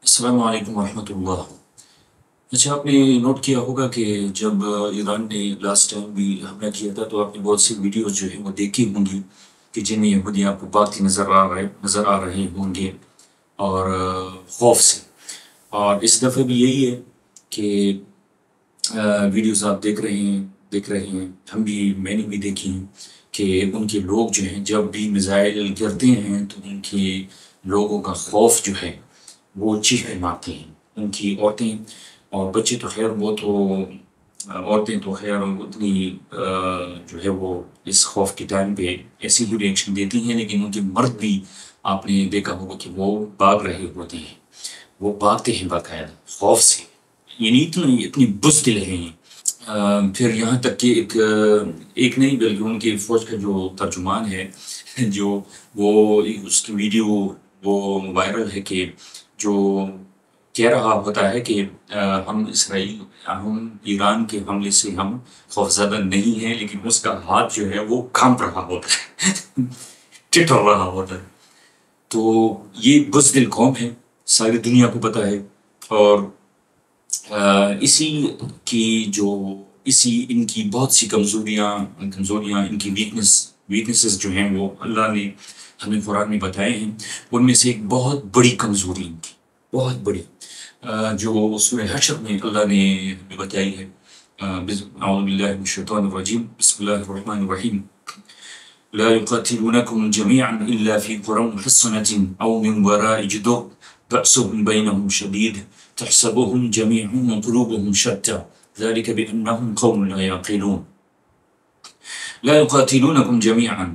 السلام علیکم ورحمۃ اللہ۔ اچھا، آپ نے نوٹ کیا ہوگا کہ جب ایران نے لاسٹ ٹائم بھی حملہ کیا تھا تو آپ نے بہت سی ویڈیوز جو ہیں وہ دیکھی ہوں گی کہ جن میں یہودی آپ کو بھاگتے نظر آ رہے ہوں گے، اور خوف سے۔ اور اس دفعہ بھی یہی ہے کہ ویڈیوز آپ دیکھ رہے ہیں، میں نے بھی دیکھی ہیں کہ ان کے لوگ جو ہیں جب بھی میزائل گرتے ہیں تو ان کے لوگوں کا خوف جو ہے وہ چیخیں مارتے ہیں۔ ان کی عورتیں اور بچے تو خیر وہ تو عورتیں تو خیر اتنی جو ہے وہ اس خوف کے ٹائم پہ ایسی بھی ریئیکشن دیتی ہیں، لیکن ان کے مرد بھی آپ نے دیکھا ہوگا کہ وہ بھاگ رہے ہوتے ہیں، وہ بھاگتے ہیں باقاعدہ خوف سے، یعنی اتنی بزدل ہیں۔ پھر یہاں تک کہ ایک نہیں بلکہ ان کی فوج کا جو ترجمان ہے جو وہ اس کی ویڈیو وہ وائرل ہے کہ جو کہہ رہا ہوتا ہے کہ ہم ایران کے حملے سے ہم خوفزدہ نہیں ہیں، لیکن اس کا ہاتھ جو ہے وہ کانپ رہا ہوتا ہے ٹٹر رہا ہوتا ہے۔ تو یہ بزدل قوم ہے، ساری دنیا کو پتہ ہے۔ اور اسی کی جو ان کی بہت سی کمزوریاں ان کی ویکنیسز جو ہیں وہ اللہ نے ہمیں قرآن میں بتائے ہیں۔ ان میں سے ایک بہت بڑی کمزوری ان کی، بہت بڑی، جو سورہ حشر میں اللہ نے ہمیں بتائی ہے۔ اعوذ باللہ من الشیطان الرجیم، بسم اللہ الرحمن الرحیم۔ لا يقاتلونكم جميعا إلا في قرى محصنة أو من وراء جدر بأسهم بينهم شديد تحسبهم جميعا وقلوبهم شتى ذلك بأنهم قوم لا يعقلون۔ لا يقاتلونكم جميعا،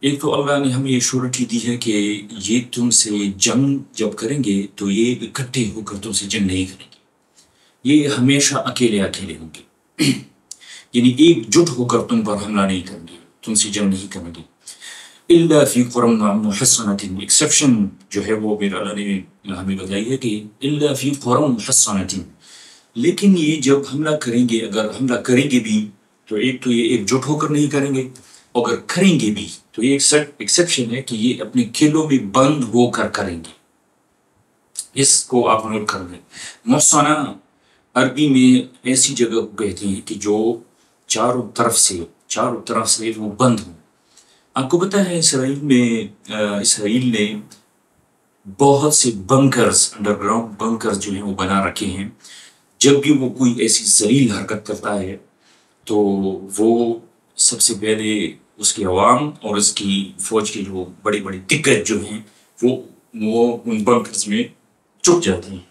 ایک تو اللہ نے ہمیں یہ شورٹی دی ہے کہ یہ تم سے جنگ جب کریں گے تو یہ اکٹھے ہو کر تم سے جنگ نہیں کریں گے، یہ ہمیشہ اکیلے ہوں گے یعنی ایک جٹ ہو کر تم پر حملہ نہیں کریں گے، تم سے جنگ نہیں کریں گے۔ الا فی قرى محصنۃ، ایکسیپشن جو ہے وہ میرا اللہ نے ہمیں بتائی ہے کہ الا فی قرى محصنۃ، لیکن یہ جب حملہ کریں گے، اگر حملہ کریں گے بھی تو یہ ایک جٹ ہو کر نہیں کریں گے، اگر کریں گے بھی تو یہ ایکسیپشن ہے کہ یہ اپنے قلعوں میں بند ہو کر کریں گے۔ اس کو آپ نوٹ کر لیں۔ محصنہ عربی میں ایسی جگہ کو کہتے ہیں کہ جو چاروں طرف سے وہ بند ہوں۔ آپ کو پتہ ہے اسرائیل نے بہت سے بنکرز، انڈر گراؤنڈ بنکرز جو ہیں وہ بنا رکھے ہیں۔ جب بھی وہ کوئی ایسی ذلیل حرکت کرتا ہے تو وہ سب سے پہلے اس کے عوام اور اس کی فوج کے جو بڑے بڑے دگج جو ہیں وہ ان بنکرز میں چھپ جاتے ہیں۔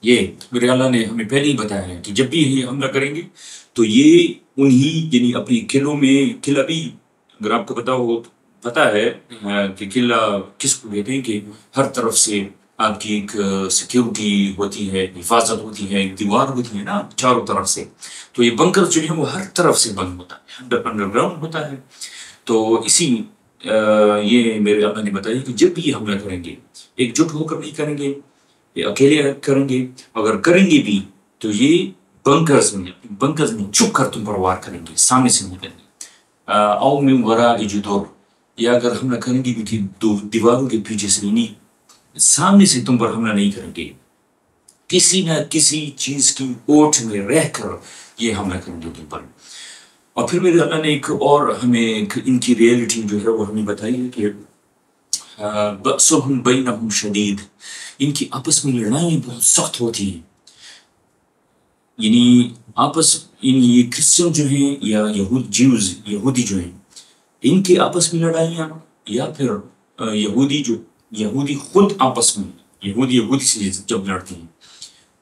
یہ میرے اللہ نے ہمیں پہلے ہی بتایا ہے کہ جب بھی یہ حملہ کریں گے تو یہ یعنی اپنی قلعہ بھی، اگر آپ کو پتہ ہے کہ قلعہ کس کو کہتے ہیں، کہ ہر طرف سے آپ کی ایک سیکیورٹی ہوتی ہے، حفاظت ہوتی ہے، ایک دیوار ہوتی ہے نا چاروں طرف سے، تو یہ بنکر جو ہے وہ ہر طرف سے بند ہوتا ہے، انڈر گراؤنڈ ہوتا ہے۔ تو یہ میرے اللہ نے بتایا کہ جب بھی یہ حملہ کریں گے ایک جٹ ہو کر نہیں کریں گے، یہ اکیلے کریں گے، اگر کریں گے بھی تو یہ بنکرز میں چھپ کر تم پر وار کریں گے، سامنے سے نہیں کریں گے۔ او من وراء جدور، یا اگر حملہ کریں گے بھی دیواروں کے پیچھے سے، نہیں، سامنے سے تم پر حملہ نہیں کریں گے، کسی نہ کسی چیز کی اوٹ میں رہ کر یہ حملہ کریں گے تم پر۔ اور پھر میرے اللہ نے ایک اور ہمیں ان کی ریئلٹی جو ہے وہ ہمیں بتائی ہے کہ بأسهم بینہم شدید، ان کی آپس میں لڑائیں بہت سخت ہوتی ہیں، یعنی یہ کرسچن جو ہیں یا یہودی جو ہیں، ان کے آپس میں لڑائیاں، یا پھر یہودی خود آپس میں یہودی سے جب لڑتے ہیں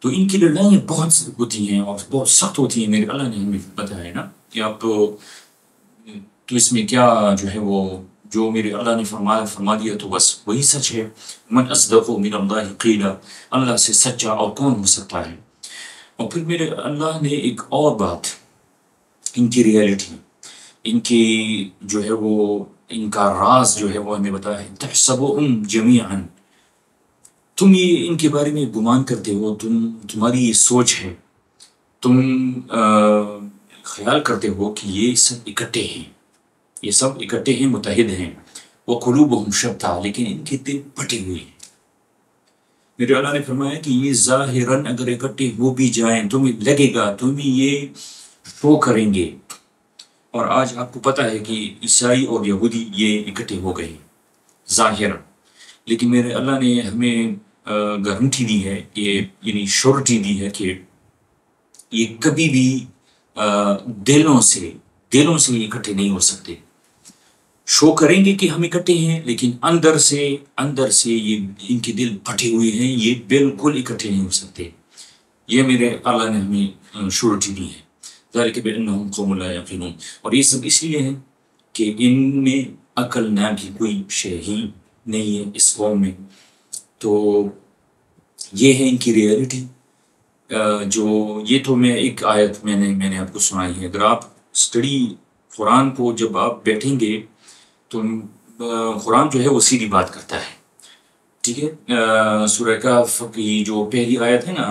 تو ان کی لڑائیاں بہت ہوتی ہیں اور بہت سخت ہوتی ہیں۔ میرے اللہ نے ہمیں بتایا ہے نا کہ آپ تو اس میں کیا جو ہے وہ جو میرے اللہ نے فرما دیا تو بس وہی سچ ہے۔ من اصدق من اللہ قیلا، اللہ سے سچا اور کون ہو سکتا ہے۔ اور پھر میرے اللہ نے ایک اور بات، ان کی ریئلٹی، ان کی جو ہے وہ ان کا راز جو ہے وہ ہمیں بتایا ہے۔ تحسبهم جمیعا، تم یہ ان کے بارے میں گمان کرتے ہو، تمہاری یہ سوچ ہے، تم خیال کرتے ہو کہ یہ سب اکٹھے ہیں، متحد ہیں۔ وقلوبهم شتیٰ، لیکن ان کے دل بٹے ہوئے ہیں، میرے اللہ نے فرمایا کہ یہ ظاہراً اگر اکٹھے ہو بھی جائیں تمہیں لگے گا تمہیں یہ شو کریں گے، اور آج آپ کو پتہ ہے کہ عیسائی اور یہودی یہ اکٹھے ہو گئے ظاہراً، لیکن میرے اللہ نے ہمیں گارنٹی دی ہے، یہ یعنی شورٹی دی ہے کہ یہ کبھی بھی دلوں سے یہ اکٹھے نہیں ہو سکتے۔ شو کریں گے کہ ہم اکٹھے ہیں، لیکن اندر سے یہ ان کے دل پھٹے ہوئے ہیں، یہ بالکل اکٹھے نہیں ہو سکتے۔ یہ میرے اللہ نے ہمیں شورٹی دی ہے، ذالک بانہم قوم لا یعقلون، اور یہ سب اس لیے ہے کہ ان میں عقل نام کی کوئی شے ہی نہیں ہے اس قوم میں۔ تو یہ ہے ان کی ریئلٹی۔ جو یہ تو میں ایک آیت میں نے آپ کو سنائی ہے۔ اگر آپ اسٹڈی قرآن کو جب آپ بیٹھیں گے تو قرآن جو ہے وہ سیدھی بات کرتا ہے، ٹھیک ہے۔ سورہ کہف کی جو پہلی آیت ہے نا،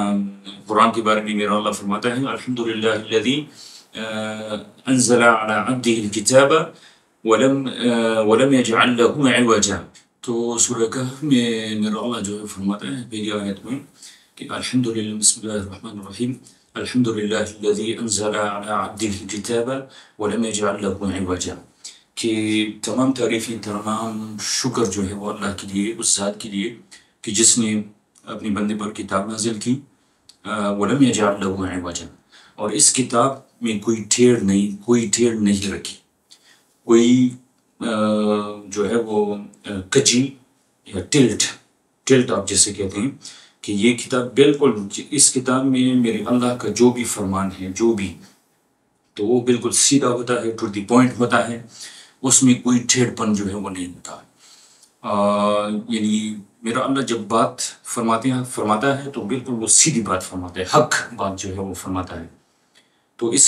قرآن کے بارے میں میرا اللہ فرماتا ہے الحمدللہ الذی انزل علی عبدہ الکتاب ولم یجعل لہ عوجا۔ تو سورہ کہف میں میرا اللہ جو ہے فرماتا ہے پہلی آیت میں کہ الحمدللہ، بسم اللہ الرحمن الرحیم، الحمدللہ الذی انزل علی عبدہ الکتاب ولم یجعل لہ عوجا، کہ تمام تعریفیں، تمام شکر جو ہے وہ اللہ کے لیے، اس ذات کے لیے کہ جس نے اپنے بندے پر کتاب نازل کی، وَلَمْ يَجْعَلْ لَهُ عِوَجًا، اور اس کتاب میں کوئی ٹیڑھ نہیں رکھی، کوئی جو ہے وہ کجی یا ٹلٹ آپ جیسے کہتے ہیں کہ یہ کتاب بالکل، اس کتاب میں میرے اللہ کا جو بھی فرمان ہے، جو بھی، تو وہ بالکل سیدھا ہوتا ہے، ٹو دی پوائنٹ ہوتا ہے، اس میں کوئی ٹھیڑ پن جو ہے وہ نہیں ہوتا۔ یعنی میرا اللہ جب بات فرماتا ہے تو بالکل وہ سیدھی بات فرماتا ہے، حق بات جو ہے وہ فرماتا ہے۔ تو اس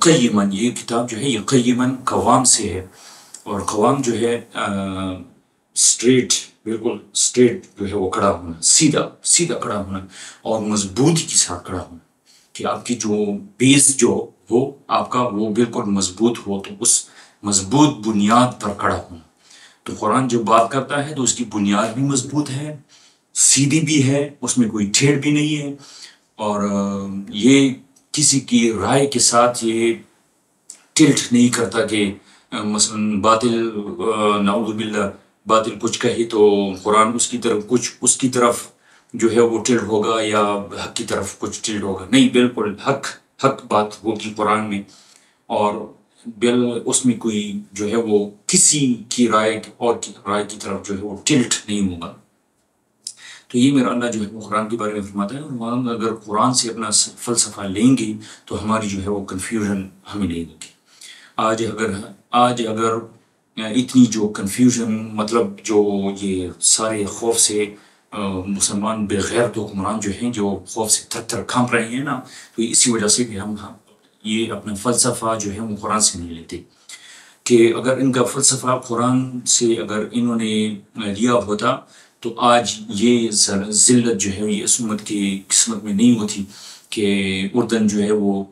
قیمن، یہ کتاب جو ہے یہ قیمن قوام سے ہے، اور قوام جو ہے بالکل اسٹریٹ جو ہے وہ کھڑا ہونا، سیدھا کھڑا ہونا، اور مضبوطی کے ساتھ کھڑا ہونا، کہ آپ کی جو بیس جو ہو آپ کا وہ بالکل مضبوط ہو، تو اس مضبوط بنیاد پر کھڑا ہونا۔ تو قرآن جب بات کرتا ہے تو اس کی بنیاد بھی مضبوط ہے، سیدھی بھی ہے، اس میں کوئی ٹھیڑ بھی نہیں ہے، اور یہ کسی کی رائے کے ساتھ یہ ٹلٹ نہیں کرتا کہ مثلا باطل، نعوذ باللہ، باطل کچھ کہے تو قرآن اس کی طرف جو ہے وہ ٹلٹ ہوگا، یا حق کی طرف کچھ ٹلٹ ہوگا، نہیں، بالکل حق بات ہوگی قرآن میں، اور اس میں کوئی جو ہے وہ کسی کی رائے اور کی رائے کی طرف جو ہے وہ ٹلٹ نہیں ہوگا۔ تو یہ میرا اللہ جو ہے وہ قرآن کے بارے میں فرماتا ہے، اور ہم اگر قرآن سے اپنا فلسفہ لیں گے تو ہماری جو ہے وہ کنفیوژن ہمیں نہیں ہوگی۔ آج اگر اتنی جو کنفیوژن، مطلب جو یہ سارے خوف سے مسلمان بغیر تو حکمران جو ہیں جو خوف سے تھر تھر کانپ رہے ہیں نا، تو اسی وجہ سے کہ ہم یہ اپنا فلسفہ جو ہے وہ قرآن سے نہیں لیتے، کہ اگر ان کا فلسفہ قرآن سے اگر انہوں نے لیا ہوتا تو آج یہ ذلت جو ہے یہ اس امت کی قسمت میں نہیں ہوتی، کہ اردن جو ہے وہ،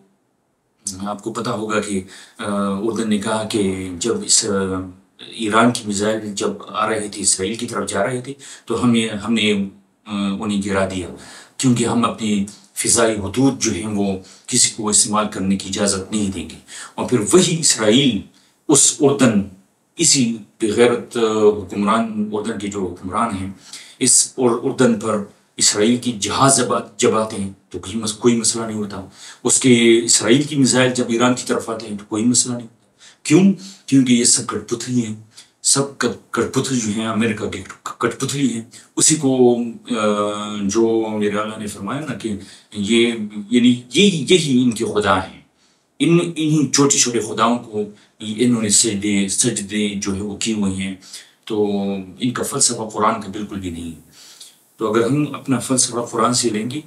آپ کو پتہ ہوگا کہ اردن نے کہا کہ جب اس ایران کی میزائل جب آ رہے تھے، اسرائیل کی طرف جا رہے تھے، تو ہم نے انہیں گرا دیا، کیونکہ ہم اپنی فضائی حدود جو ہیں وہ کسی کو استعمال کرنے کی اجازت نہیں دیں گے۔ اور پھر وہی اسرائیل اس اردن، اسی بغیرت حکمران، اردن کے جو حکمران ہیں، اس اردن پر اسرائیل کی جہاز جب آتے ہیں تو کوئی مسئلہ نہیں ہوتا، اس کے اسرائیل کی میزائل جب ایران کی طرف آتے ہیں تو کوئی مسئلہ نہیں ہوتا۔ کیوں؟ کیونکہ یہ سب کٹ پتلی ہیں، سب کٹ پتلی جو ہیں امریکہ کی کٹ پتلی ہیں، اسی کو جو میرے اللہ نے فرمایا نا کہ یہ یعنی یہی ان کے خدا ہیں، انہی چھوٹے چھوٹے خداؤں کو انہوں نے سجدے جو ہے وہ کیے ہوئے ہیں، تو ان کا فلسفہ قرآن کا بالکل بھی نہیں ہے۔ تو اگر ہم اپنا فلسفہ قرآن سے لیں گے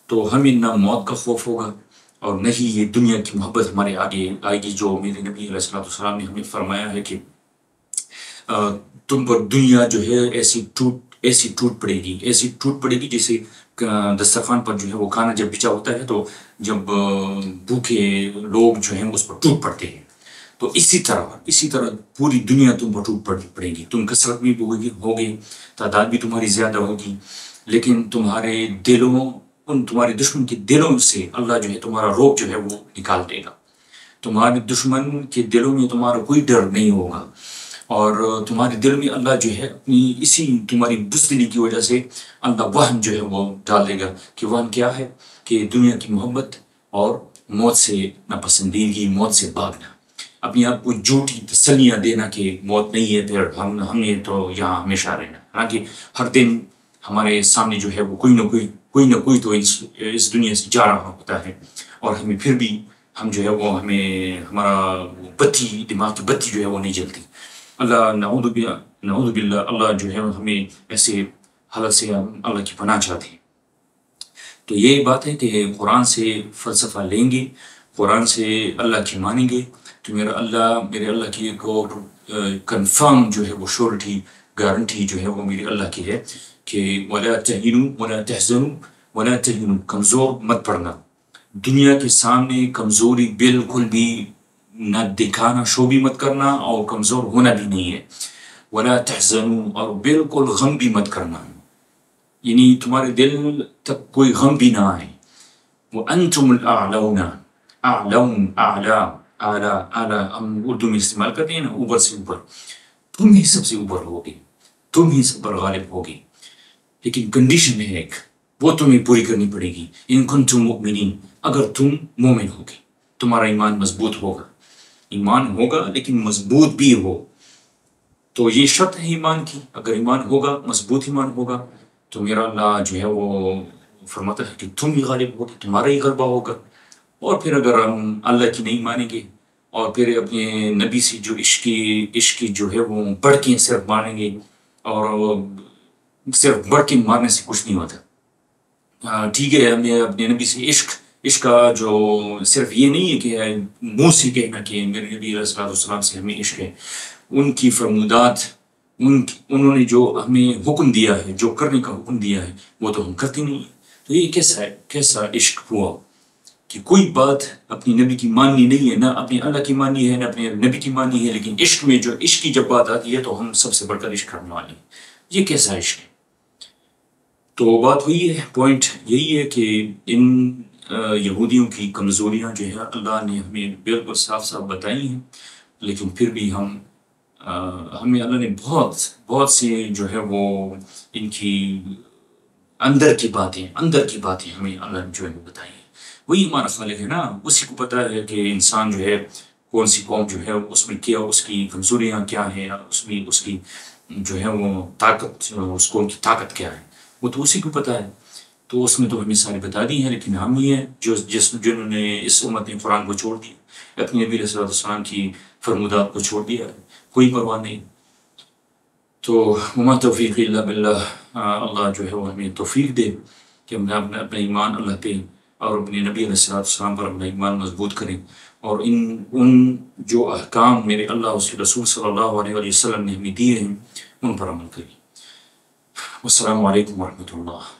تو ہمیں نہ موت کا خوف ہوگا، اور نہ ہی یہ دنیا کی محبت ہمارے آگے آئے گی، جو میرے نبی علیہ السلام نے ہمیں فرمایا ہے کہ تم پر دنیا جو ہے ایسی ٹوٹ پڑے گی جیسے دسترخوان پر جو ہے وہ کھانا جب بچھا ہوتا ہے تو جب بھوکے لوگ جو ہیں اس پر ٹوٹ پڑتے ہیں، تو اسی طرح پوری دنیا تم پر ٹوٹ پڑے گی، تم کثرت بھی ہوگی، تعداد بھی تمہاری زیادہ ہوگی، لیکن تمہارے دلوں تمہارے دشمن کے دلوں سے اللہ جو ہے تمہارا روب جو ہے وہ نکال دے گا. تمہارے دشمن کے دلوں میں تمہارا کوئی ڈر نہیں ہوگا، اور تمہارے دل میں اللہ جو ہے اپنی اسی تمہاری بزدلی کی وجہ سے اللہ وہن جو ہے وہ ڈال دے گا. کہ وہن کیا ہے؟ کہ دنیا کی محبت اور موت سے ناپسندیدگی، موت سے بھاگنا، اپنے آپ کو جھوٹی تسلیاں دینا کہ موت نہیں ہے، پھر ہم نے تو یہاں ہمیشہ رہنا. حالانکہ ہر دن ہمارے سامنے جو ہے وہ کوئی نہ کوئی تو اس دنیا سے جا رہا ہوتا ہے، اور ہمیں پھر بھی ہم جو ہے وہ ہمارا بتی، دماغ کی بتی جو ہے وہ نہیں جلتی. اللہ نعوذ باللہ، اللہ جو ہے ہمیں ایسے حالت سے اللہ کی پناہ چاہتے ہیں. تو یہی بات ہے کہ قرآن سے فلسفہ لیں گے، قرآن سے اللہ کی مانیں گے، تو میرے اللہ کی ایک اور کنفرم جو ہے وہ شورٹی، گارنٹی جو ہے وہ میرے اللہ کی ہے کہ وَلَا تَهِنُوا وَلَا تَحْزَنُوا وَلَا تَهِنُوا، کمزور مت پڑنا. دنیا کے سامنے کمزوری بالکل بھی نہ دکھانا، شو بھی مت کرنا، اور کمزور ہونا بھی نہیں ہے. وَلَا تَحْزَنُوا، اور بالکل غم بھی مت کرنا، یعنی تمہارے دل تک کوئی غم بھی نہ آئے. وَأَنْتُمُ الْأَعْلَوْنَ، اعلون، اعلیٰ ہم اردو میں استعمال کرتے ہیں نا، اوپر سے اوپر. تم ہی سب سے اوپر ہوگے، تم ہی سب پر غالب ہوگے. لیکن کنڈیشن ہے ایک، وہ تمہیں پوری کرنی پڑے گی. ان کنتم مؤمنین، اگر تم مومن ہوگے، تمہارا ایمان مضبوط ہوگا. ایمان ہوگا لیکن مضبوط بھی ہو، تو یہ شرط ہے ایمان کی. اگر ایمان ہوگا، مضبوط ایمان ہوگا، تو میرا اللہ جو ہے وہ فرماتا ہے کہ تم ہی غالب ہوگے، تمہارا ہی غلبہ ہوگا. اور پھر اگر ہم اللہ کی نہیں مانیں گے، اور پھر اپنے نبی سے جو عشق کی جو ہے وہ بڑھ کے صرف مانیں گے، اور صرف بڑھ کے مارنے سے کچھ نہیں ہوتا. ٹھیک ہے، ہم نے اپنے نبی سے عشق کا جو صرف یہ نہیں ہے کہ منہ سے کہنا کہ میرے نبی علیہ الصلوۃ والسلام سے ہمیں عشق ہے. ان کی فرمودات، انہوں نے جو ہمیں حکم دیا ہے، جو کرنے کا حکم دیا ہے، وہ تو ہم کرتے نہیں ہیں. تو یہ کیسا عشق ہوا کہ کوئی بات اپنی نبی کی ماننی نہیں ہے، نہ اپنے اللہ کی ماننی ہے، نہ اپنے نبی کی ماننی ہے، لیکن عشق میں جو عشق کی جب بات آتی ہے تو ہم سب سے بڑھ کر عشق کرنے والے ہیں. یہ کیسا عشق ہے؟ تو بات وہی ہے، پوائنٹ یہی ہے کہ ان یہودیوں کی کمزوریاں جو ہے اللہ نے ہمیں بالکل صاف صاف بتائی ہیں، لیکن پھر بھی ہمیں اللہ نے بہت سے جو ہے وہ ان کی اندر کی باتیں ہمیں اللہ نے جو ہے بتائی ہیں. وہی ہمارا خالق ہے نا، اسی کو پتہ ہے کہ انسان جو ہے کون سی قوم جو ہے اس میں کیا، اس کی کمزوریاں کیا ہیں، اس کی جو ہے وہ طاقت، اس قوم کی طاقت کیا ہے، وہ تو اسی کو پتہ ہے. تو اس میں تو ہمیں ساری بتا دی ہیں، لیکن ہم ہی ہیں جنہوں نے اس امت نے قرآن کو چھوڑ دیا، اپنے نبی علیہ السلام کی فرمودات کو چھوڑ دیا، کوئی پرواہ نہیں. تو وما توفیق الا باللہ. اللہ جو ہے وہ ہمیں توفیق دے کہ ہم اپنا ایمان اللہ پہ اور اپنے نبی علیہ السلام پر اپنا ایمان مضبوط کریں، اور ان جو احکام میرے اللہ اس کے رسول صلی اللہ علیہ وسلم نے ہمیں دیے ہیں ان پر عمل کریں. والسلام علیکم ورحمۃ اللہ.